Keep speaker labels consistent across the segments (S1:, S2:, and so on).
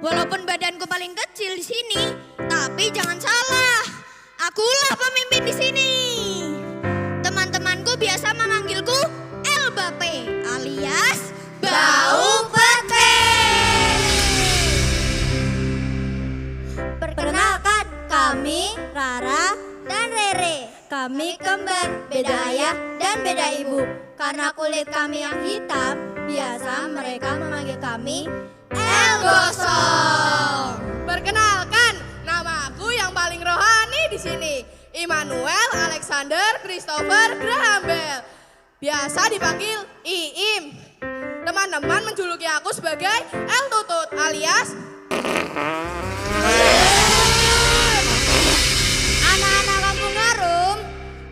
S1: Walaupun badanku paling kecil di sini, tapi jangan salah, akulah pemimpin di sini. Teman-temanku biasa memanggilku Elbape alias bau pete.
S2: Perkenalkan, kami Rara dan Rere. Kami kembar, beda ayah dan beda ibu. Karena kulit kami yang hitam, biasa mereka memanggil kami El Gosong.
S3: Perkenalkan, nama aku yang paling rohani di sini, Immanuel Alexander Christopher Graham Bell. Biasa dipanggil Iim. Teman-teman menjuluki aku sebagai El Tutut alias
S2: Anak-anak kampung Harum,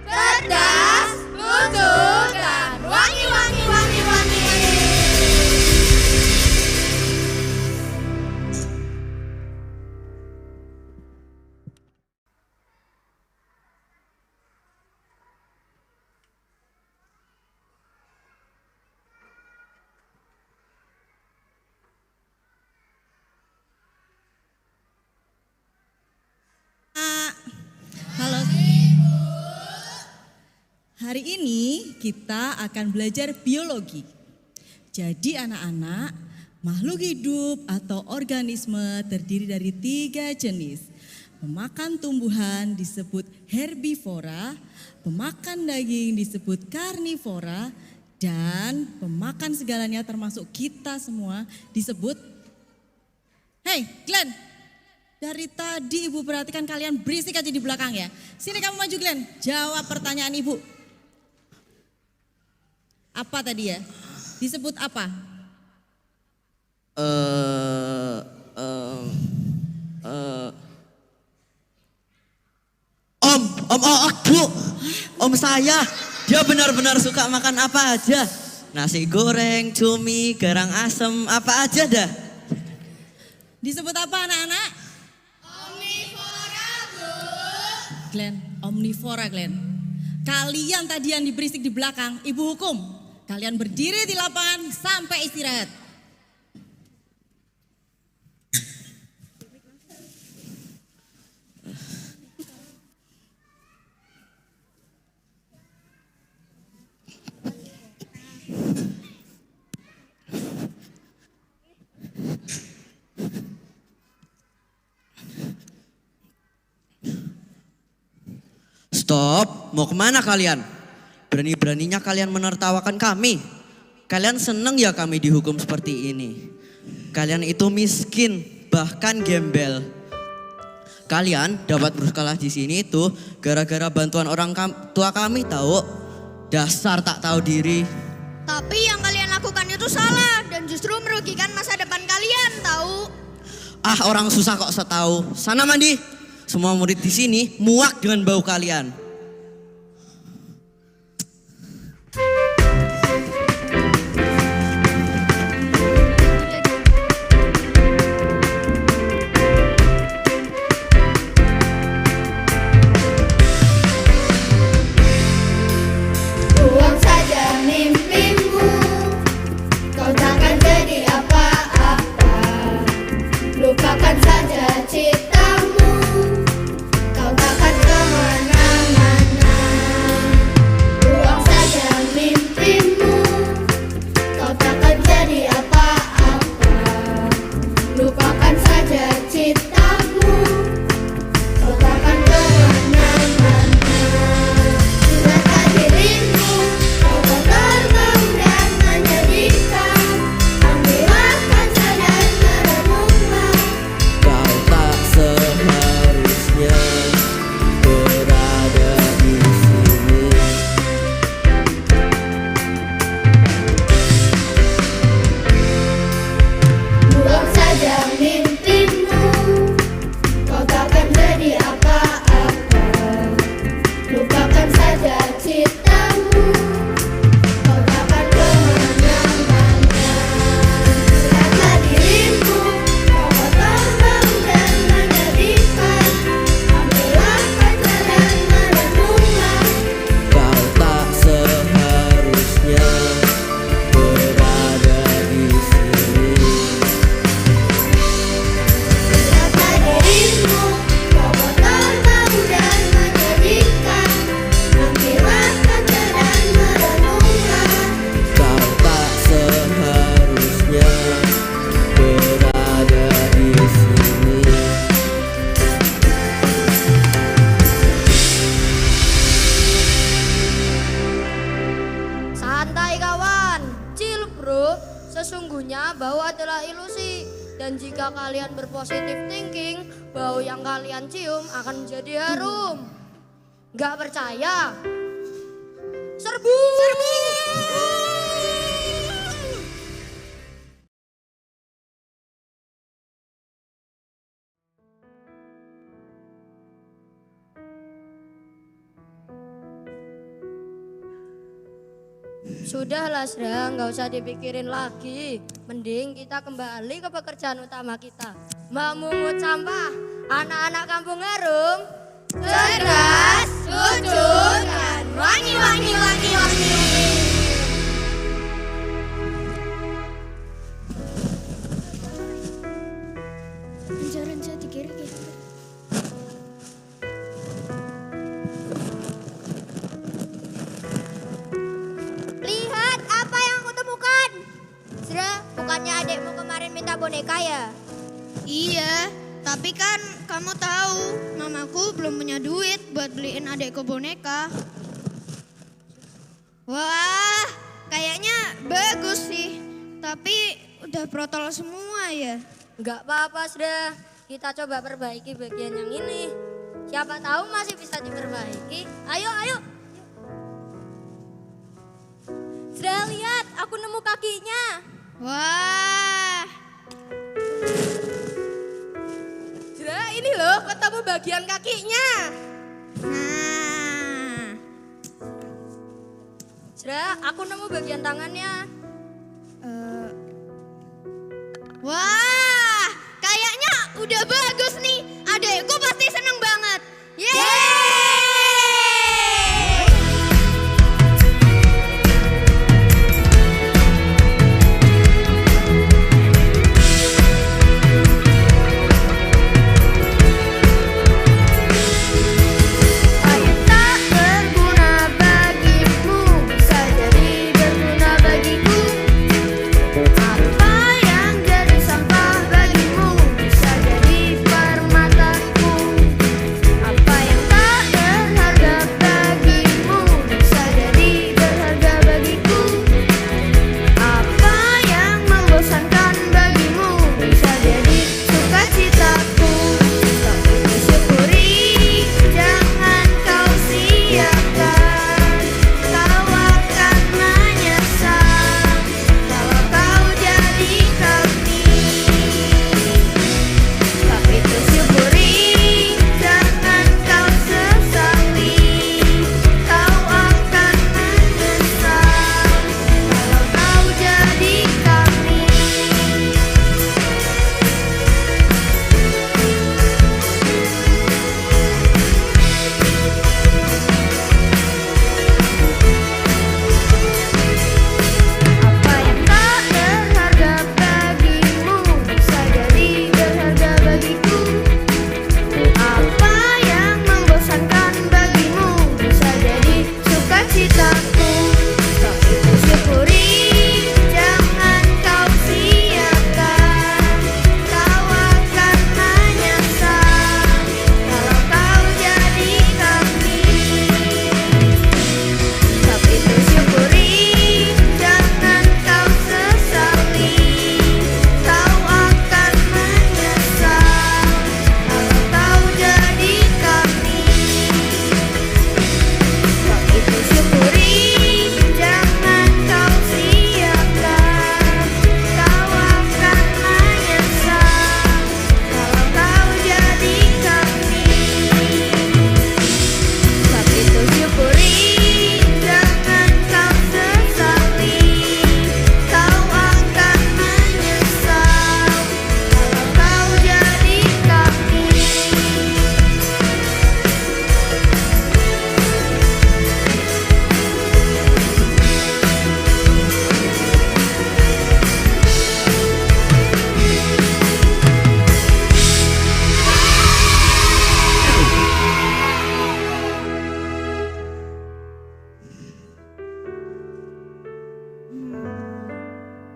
S3: cerdas, lucu, dan wangi-wangi.
S4: Halo. Hari ini kita akan belajar biologi. Jadi anak-anak, makhluk hidup atau organisme terdiri dari 3 jenis. Pemakan tumbuhan disebut herbivora, pemakan daging disebut karnivora, dan pemakan segalanya termasuk kita semua disebut. Hei Glenn, dari tadi ibu perhatikan kalian berisik aja di belakang ya. Sini kamu maju Glenn, jawab pertanyaan ibu. Apa tadi ya? Disebut apa?
S5: Om saya, dia benar-benar suka makan apa aja. Nasi goreng, cumi, garang asem, apa aja dah.
S4: Disebut apa anak-anak? Glenn, omnivora Glenn. Kalian tadi yang berisik di belakang, ibu hukum. Kalian berdiri di lapangan sampai istirahat.
S5: Stop, mau kemana kalian? Berani-beraninya kalian menertawakan kami. Kalian seneng ya kami dihukum seperti ini. Kalian itu miskin, bahkan gembel. Kalian dapat bersekolah di sini itu gara-gara bantuan orang tua kami tahu. Dasar tak tahu diri.
S1: Tapi yang kalian lakukan itu salah dan justru merugikan masa depan kalian, tahu?
S5: Ah, orang susah kok setahu. Sana mandi. Semua murid di sini muak dengan bau kalian.
S2: buang saja mimpimu. Kau takkan jadi apa-apa. Lupakan saja citamu. Kau takkan kemana-mana. kalian berpositif thinking, bau yang kalian cium akan menjadi harum. Gak percaya? Serbu! Serbu! Sudahlah Sra, nggak usah dipikirin lagi. Mending kita kembali ke pekerjaan utama kita. Memungut sampah. Anak-anak kampung harum.
S1: Cerdas, lucu, dan wangi.
S2: Renca di kiri.
S1: Lihat apa yang aku temukan. Sra, bukannya adekmu kemarin minta boneka ya? Iya, tapi kan kamu tahu mamaku belum punya duit buat beliin adekku boneka. Wah, kayaknya bagus sih. Tapi udah protol semua ya.
S2: Nggak apa-apa Sra, kita coba perbaiki bagian yang ini. Siapa tahu masih bisa diperbaiki. Ayo. Sra, lihat, aku nemu kakinya.
S1: Wah,
S3: Sra, ini loh ketemu bagian kakinya.
S1: nah,
S2: Sra, aku nemu bagian tangannya.
S1: wah, kayaknya udah bagus nih. Adekku pasti seneng banget. Yeay!
S2: Tak berguna bagimu bisa jadi berguna bagiku. Apa yang jadi sampah bagimu bisa jadi permataku. Apa yang tak berharga bagimu bisa jadi berharga bagiku. Apa yang membosankan bagimu bisa jadi sukacitaku. Tapi disyukuri, jangan kau siapkan. Kau akan menyesal kalau kau jadi kami. Tapi disyukuri, jangan kau sesali. Kau akan menyesal kalau kau jadi kami. Apa yang tak berharga bagimu bisa jadi berharga bagiku. Apa yang membosankan bagimu bisa jadi sukacitaku. Tapi disyukuri, jangan kau siapkan. Kau akan menyesal kalau kau jadi kami. Tapi disyukuri, jangan kau sesali. Kau akan menyesal kalau kau jadi kami. Tapi disyukuri, jangan kau siapkan. Kau akan menyesal kalau kau jadi kami. Tapi disyukuri, jangan kau sesali. Kau akan menyesal kalau kau jadi kami.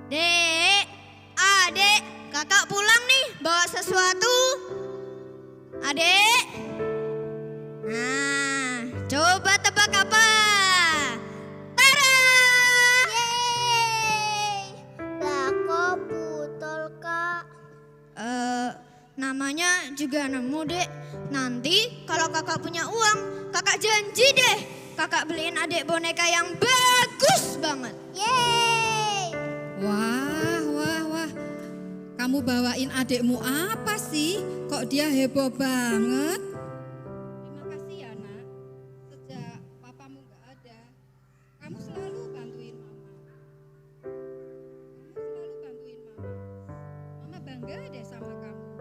S1: Dek, adek, kakak pulang nih bawa sesuatu. Adek. Nah, coba tebak apa? Tara!
S2: Yeay, lah kok botol kak?
S1: teman-temannya juga nemu dek. Nanti kalau kakak punya uang, kakak janji deh kakak beliin adik boneka yang bagus banget.
S2: Yeay!
S6: Wah. Kamu bawain adikmu apa sih? Kok dia heboh banget? Terima kasih ya nak. Sejak papamu gak ada, kamu selalu bantuin mama. Mama bangga deh sama kamu.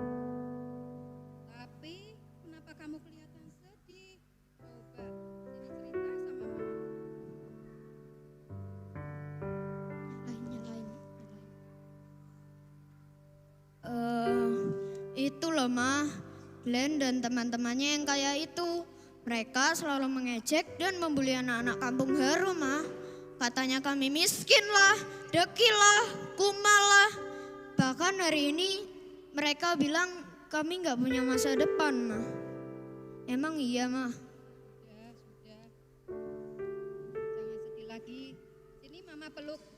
S6: Tapi kenapa kamu kelihatan sedih? Coba sini cerita sama mama.
S1: Nyalain. Itu loh mah, Glenn dan teman-temannya yang kayak itu. Mereka selalu mengejek dan membuli anak-anak kampung baru mah. Katanya kami miskin lah, dekil lah, kumal lah. Bahkan hari ini mereka bilang kami gak punya masa depan mah. Emang iya mah?
S6: Sudah. Jangan sedih lagi. Sini mama peluk.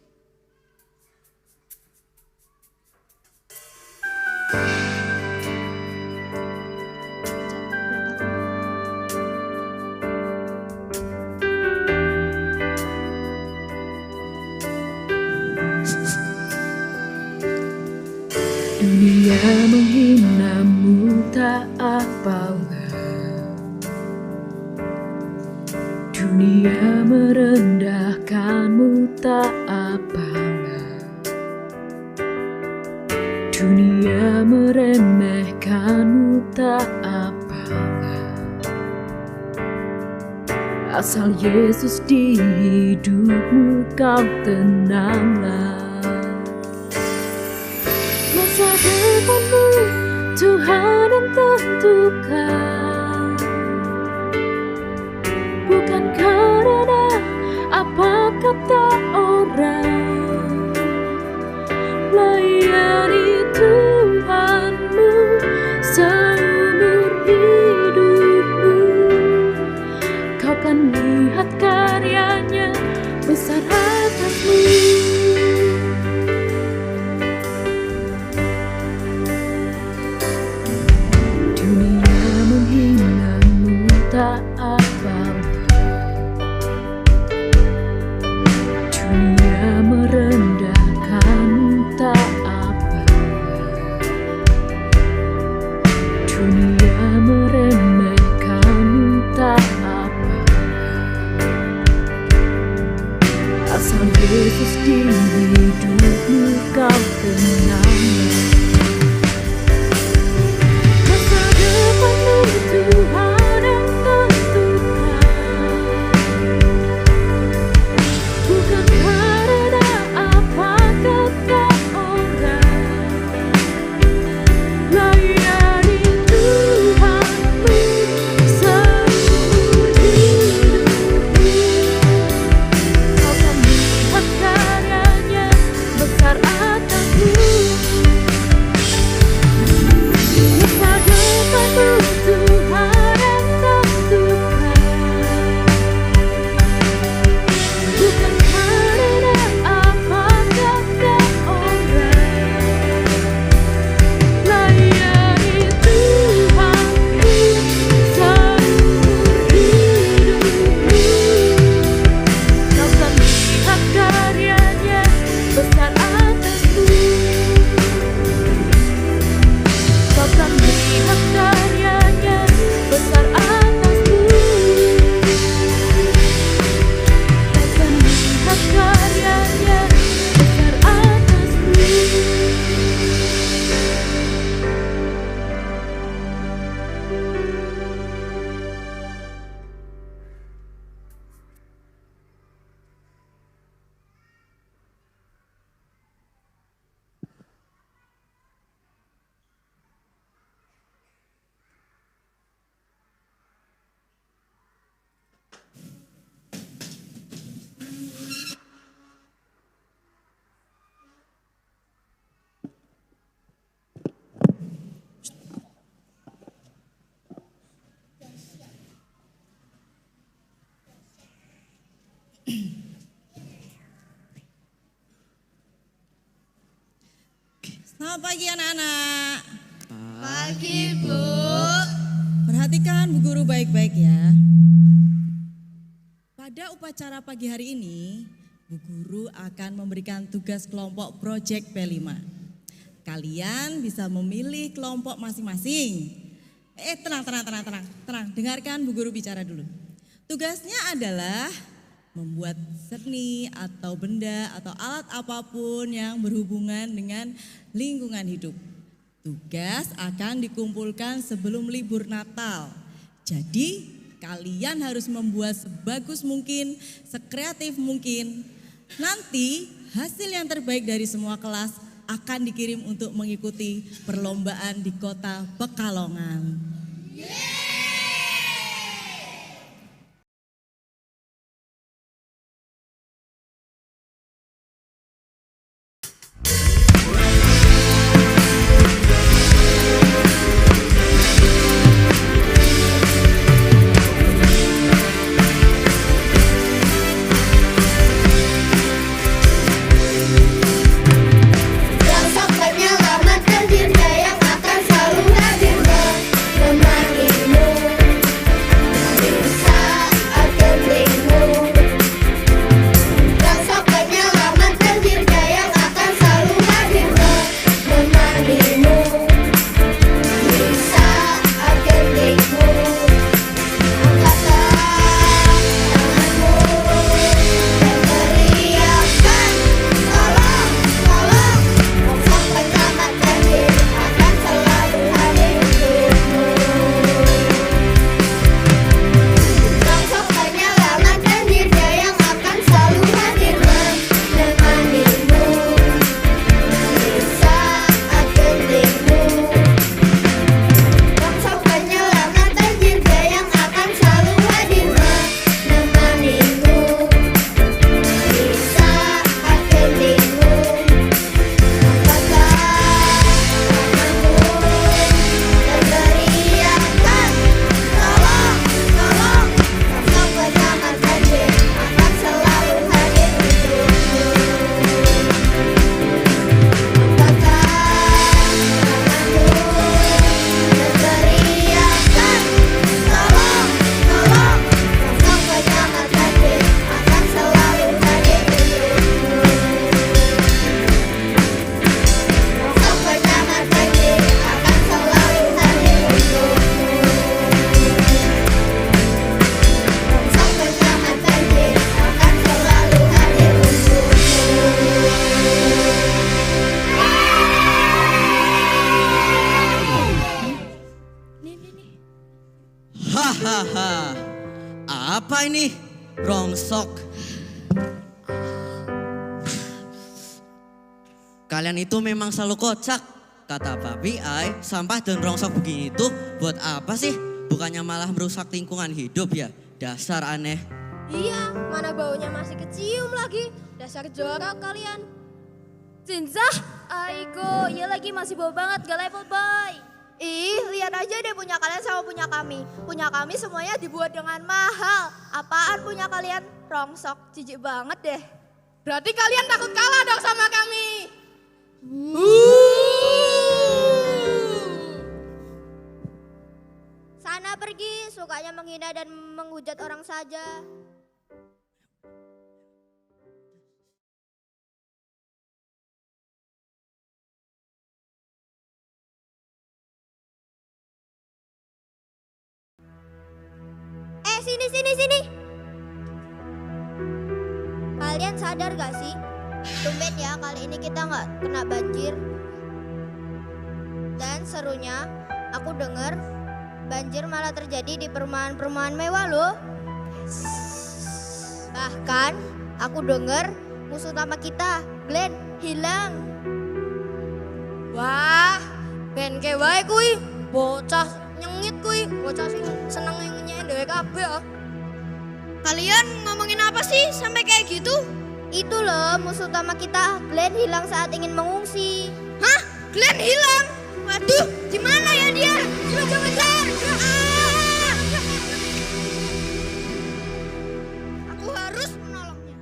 S7: Dunia menghinamu tak apa-apa. Dunia merendahkanmu tak apa-apa. Dunia meremehkanmu tak apa-apa. Asal Yesus di hidupmu kau tenanglah. Masa depanmu Tuhan yang tentukan, bukan karena apa kata orang. Layani Tuhanmu seumur hidupmu, kau kan lihat karyanya besar atasmu. Tak apa-apa. Dunia merendahkanmu tak apa-apa. Dunia meremehkanmu tak apa-apa. Asal Yesus di hidupmu kau tenanglah. Masa depanmu Tuhan
S4: Selamat pagi anak-anak.
S3: Pagi, Bu.
S4: Perhatikan Bu Guru baik-baik ya. Pada upacara pagi hari ini, Bu Guru akan memberikan tugas kelompok Project P5. Kalian bisa memilih kelompok masing-masing. Tenang. Dengarkan Bu Guru bicara dulu. Tugasnya adalah membuat seni atau benda atau alat apapun yang berhubungan dengan lingkungan hidup. Tugas akan dikumpulkan sebelum libur Natal. Jadi kalian harus membuat sebagus mungkin, sekreatif mungkin. Nanti hasil yang terbaik dari semua kelas akan dikirim untuk mengikuti perlombaan di kota Pekalongan.
S2: Rasa penyelamat dan cinta yang akan selalu hadir menemanimu di saat gentingmu. Rasa penyelamat dan cinta yang akan selalu hadir menemanimu di saat gentingmu.
S5: Hahaha, apa ini? Rongsok. Kalian itu memang selalu kocak. Kata Papi Ai, sampah dan rongsok begini tuh buat apa sih? Bukannya malah merusak lingkungan hidup ya? Dasar aneh.
S1: Iya, mana baunya masih kecium lagi. Dasar jorok kalian.
S2: Cinzah, Aiko, ya lagi masih bau banget, gak level boy.
S1: Ih, lihat aja deh punya kalian sama punya kami. Punya kami semuanya dibuat dengan mahal. Apaan punya kalian? Rongsok, jijik banget deh.
S3: Berarti kalian takut kalah dong sama kami.
S1: Sana pergi, sukanya menghina dan menghujat orang saja. Sini. Kalian sadar gak sih? Tumben ya kali ini kita gak kena banjir. Dan serunya, aku dengar banjir malah terjadi di perumahan-perumahan mewah loh. Bahkan aku dengar musuh utama kita, Glenn, hilang.
S2: Wah, ben kewae kuwi, bocah nyengit kuwi, bocah sing seneng nyanyi dhewe kabeh ah.
S1: Kalian ngomongin apa sih sampai kayak gitu? Itu loh musuh utama kita, Glenn hilang saat ingin mengungsi. Hah? Glenn hilang? Waduh, di mana ya dia? Coba kejar. Aku harus menolongnya.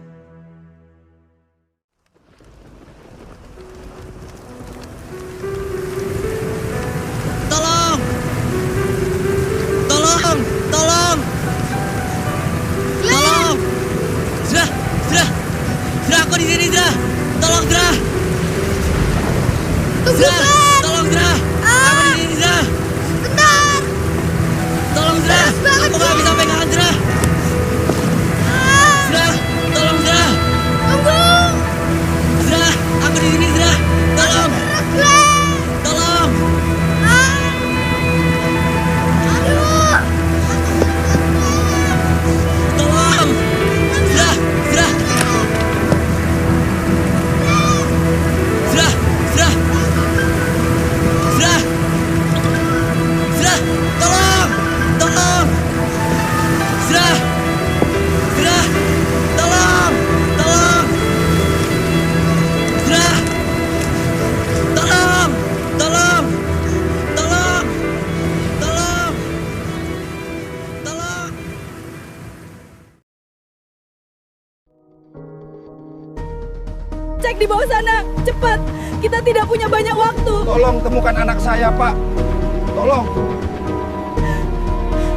S8: di bawah sana. Cepat, kita tidak punya banyak waktu.
S9: Tolong temukan anak saya, Pak. Tolong.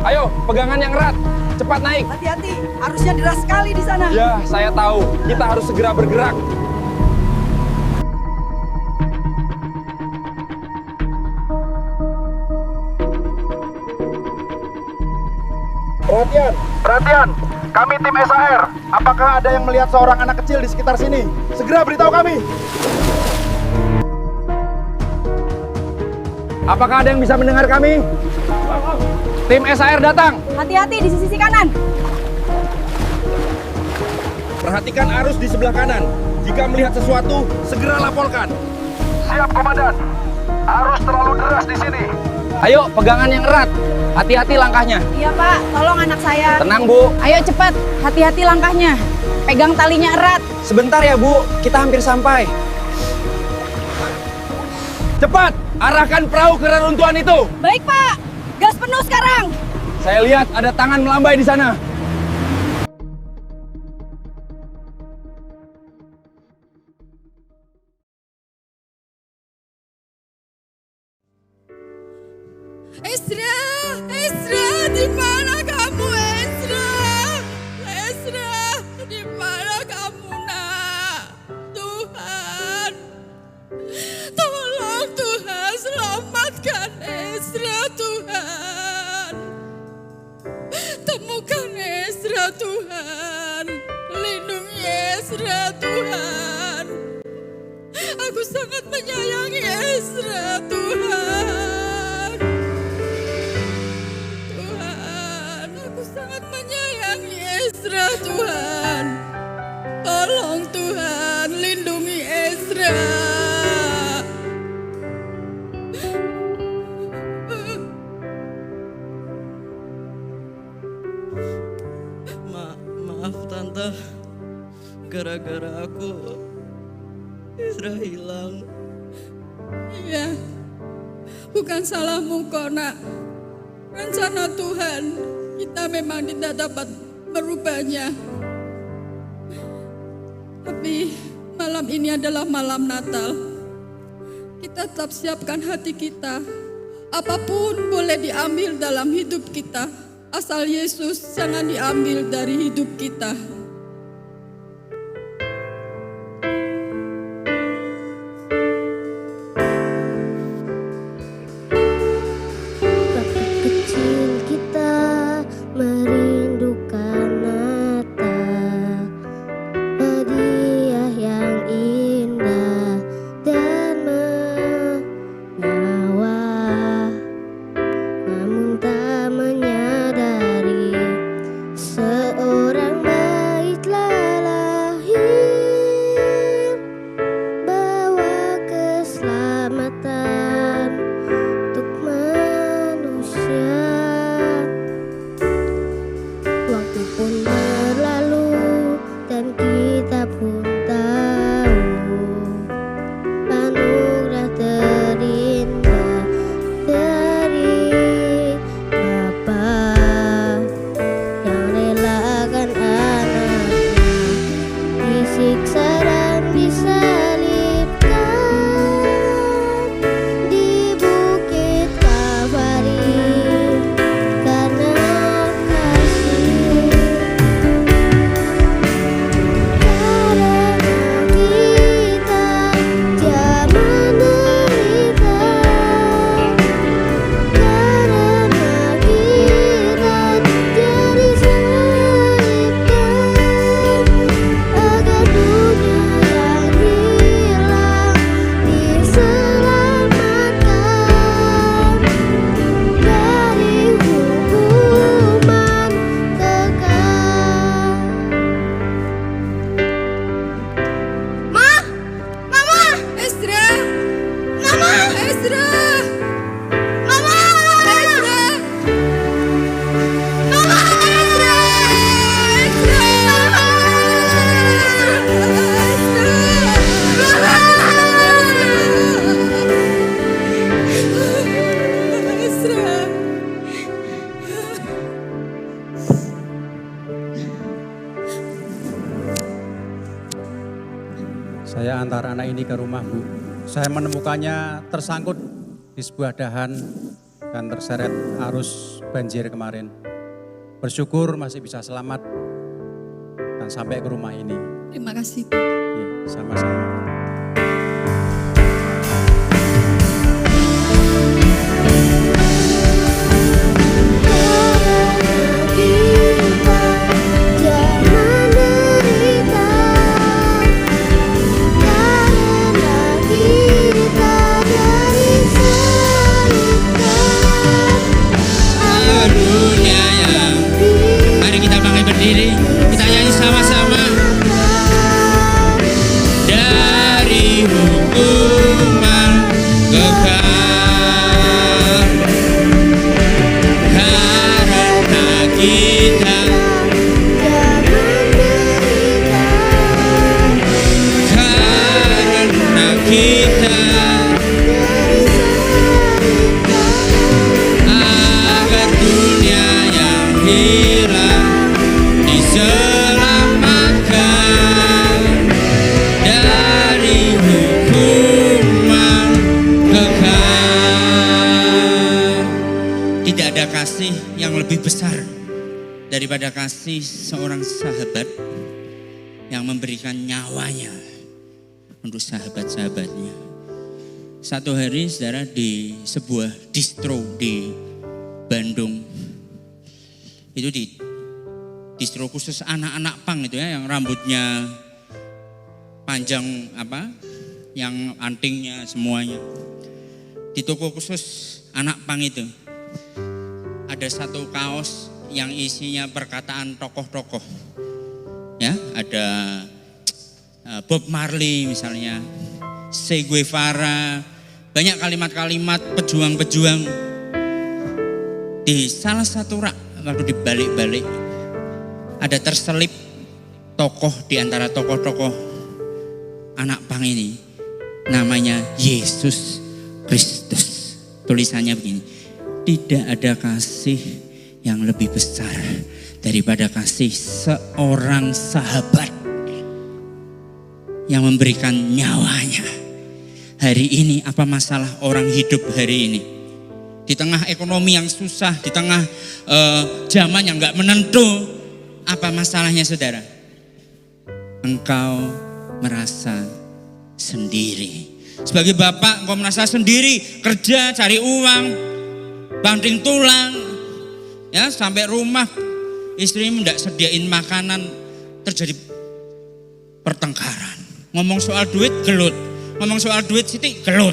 S9: Ayo, pegangan yang erat. Cepat naik.
S8: Hati-hati, arusnya deras sekali di sana.
S9: Ya, saya tahu. Kita harus segera bergerak. Perhatian, perhatian. Kami tim SAR. Apakah ada yang melihat seorang anak kecil di sekitar sini? Segera beritahu kami. Apakah ada yang bisa mendengar kami? Tim SAR datang.
S8: Hati-hati di sisi kanan.
S9: Perhatikan arus di sebelah kanan. Jika melihat sesuatu, segera laporkan. Siap, Komandan. Arus terlalu deras di sini. Ayo, pegangan yang erat. Hati-hati langkahnya.
S8: Iya Pak, tolong anak saya.
S9: Tenang, Bu.
S8: Ayo cepat, hati-hati langkahnya. Pegang talinya erat.
S9: Sebentar ya, Bu. Kita hampir sampai. Cepat, arahkan perahu ke reruntuhan itu.
S8: Baik Pak, gas penuh sekarang.
S9: Saya lihat ada tangan melambai di sana.
S6: Ezra, Ezra, di mana kamu, Ezra? Ezra, di mana kamu, Nak? Tuhan, tolong Tuhan, selamatkan Ezra, Tuhan. Temukan Ezra, Tuhan. Lindungi Ezra, Tuhan. Aku sangat menyayangi Ezra, Tuhan. Aku sangat menyayangi Ezra, Tuhan. Tolong Tuhan, lindungi Ezra.
S5: Maaf Tante, gara-gara aku Ezra hilang.
S6: Iya, bukan salahmu kok, Nak. Rencana Tuhan, kita memang tidak dapat merubahnya. Tapi malam ini adalah malam Natal. Kita tetap siapkan hati kita. Apapun boleh diambil dalam hidup kita, asal Yesus jangan diambil dari hidup kita.
S2: Waktu kecil kita merindukan Natal, hadiah yang indah dan mewah. Namun tak menyadari seorang bayi
S10: mengantar anak ini ke rumah, Bu. Saya menemukannya tersangkut di sebuah dahan dan terseret arus banjir kemarin. Bersyukur masih bisa selamat dan sampai ke rumah ini.
S6: Terima kasih.
S10: Ya, sama-sama.
S11: Mari kita bangkit berdiri, kita nyanyi sama-sama. Dari hukuman kekal, karena kita, karena kita, agar dunia yang hilang diselamatkan dari hukuman kekal. Tidak ada kasih yang lebih besar daripada kasih seorang sahabat yang memberikan nyawanya untuk sahabat-sahabatnya. Satu hari saudara di sebuah distro di Bandung, itu di distro khusus anak-anak pang itu ya, yang rambutnya panjang yang antingnya semuanya. Di toko khusus anak pang itu ada satu kaos yang isinya perkataan tokoh-tokoh. Ya, ada Bob Marley misalnya, Che Guevara, banyak kalimat-kalimat pejuang-pejuang. Di salah satu rak, waktu dibalik-balik, ada terselip tokoh di antara tokoh-tokoh anak pang ini. Namanya Yesus Kristus. Tulisannya begini, tidak ada kasih yang lebih besar daripada kasih seorang sahabat yang memberikan nyawanya. Hari ini apa masalah orang hidup hari ini? Di tengah ekonomi yang susah, di tengah zaman yang gak menentu, apa masalahnya saudara? Engkau merasa sendiri. Sebagai bapak engkau merasa sendiri, kerja cari uang, banting tulang, ya sampai rumah istrimu tidak sediain makanan, terjadi pertengkaran. Ngomong soal duit gelut, ngomong soal duit siti gelut.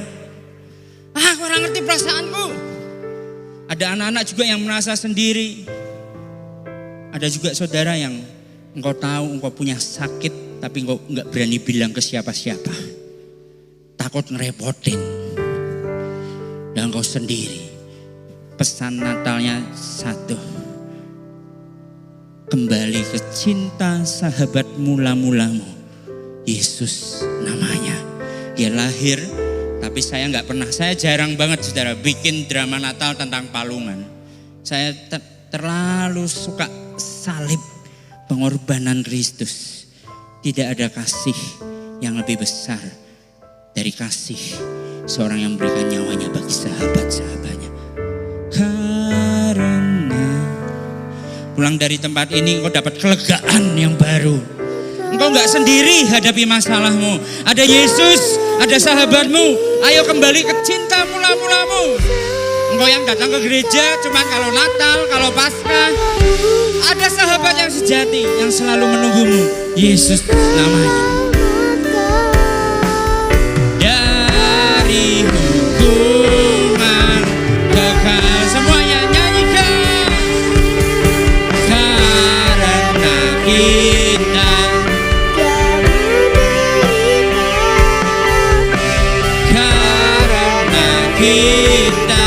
S11: Aku orang ngerti perasaanku. Ada anak-anak juga yang merasa sendiri. Ada juga saudara yang engkau tahu engkau punya sakit tapi engkau enggak berani bilang ke siapa-siapa. Takut ngerepotin. Dan engkau sendiri. Pesan Natalnya satu. Kembali ke cinta sahabat mula-mulamu. Yesus namanya. Dia lahir, tapi saya jarang banget saudara bikin drama Natal tentang palungan. Saya terlalu suka salib, pengorbanan Kristus. Tidak ada kasih yang lebih besar dari kasih seorang yang memberikan nyawanya bagi sahabat-sahabatnya. Karena pulang dari tempat ini engkau dapat kelegaan yang baru. Engkau gak sendiri hadapi masalahmu. Ada Yesus, ada sahabatmu. Ayo kembali ke cinta mula-mulamu. Engkau yang datang ke gereja cuma kalau Natal, kalau Paskah. Ada sahabat yang sejati yang selalu menunggumu. Yesus namanya. Dari hukuman kekal. Semuanya nyanyikan. Karena kita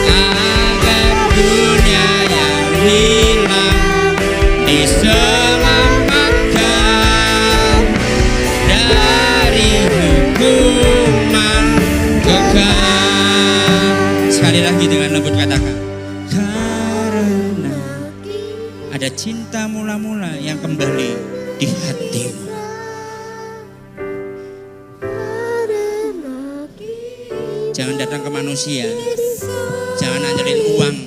S11: agar dunia yang hilang diselamatkan dari hukuman kekal. Sekali lagi dengan lembut katakan, karena ada cinta mula-mula yang kembali di hatimu. Jangan datang ke manusia, jangan andelin uang.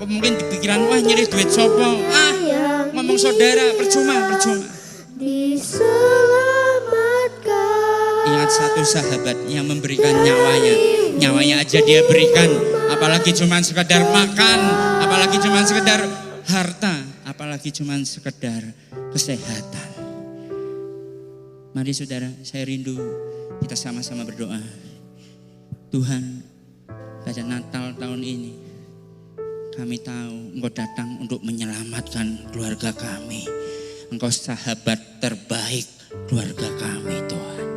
S11: Mungkin di pikiran, wah nyari duit sopo, ngomong saudara, percuma. Ingat satu sahabat yang memberikan nyawanya aja dia berikan, apalagi cuma sekedar makan, apalagi cuma sekedar harta, apalagi cuma sekedar kesehatan. Mari saudara, saya rindu kita sama-sama berdoa. Tuhan, pada Natal tahun ini kami tahu Engkau datang untuk menyelamatkan keluarga kami. Engkau sahabat terbaik keluarga kami, Tuhan.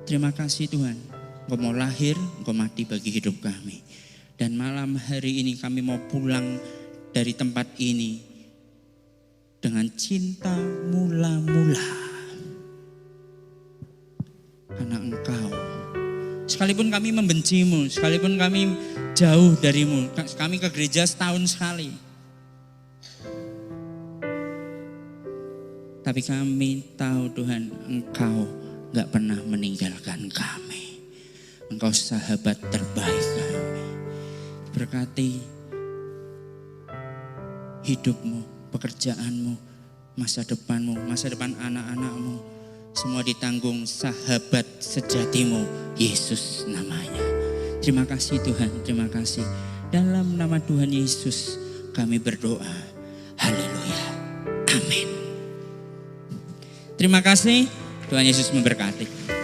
S11: Terima kasih Tuhan, Engkau mau lahir, Engkau mati bagi hidup kami. Dan malam hari ini kami mau pulang dari tempat ini dengan cinta mula-mula. Karena Engkau, sekalipun kami membencimu, sekalipun kami jauh darimu, kami ke gereja setahun sekali. Tapi kami tahu Tuhan, Engkau gak pernah meninggalkan kami. Engkau sahabat terbaik kami. Berkati hidupmu, pekerjaanmu, masa depanmu, masa depan anak-anakmu. Semua ditanggung sahabat sejatimu, Yesus namanya. Terima kasih Tuhan, terima kasih. Dalam nama Tuhan Yesus kami berdoa. Haleluya. Amin. Terima kasih, Tuhan Yesus memberkati.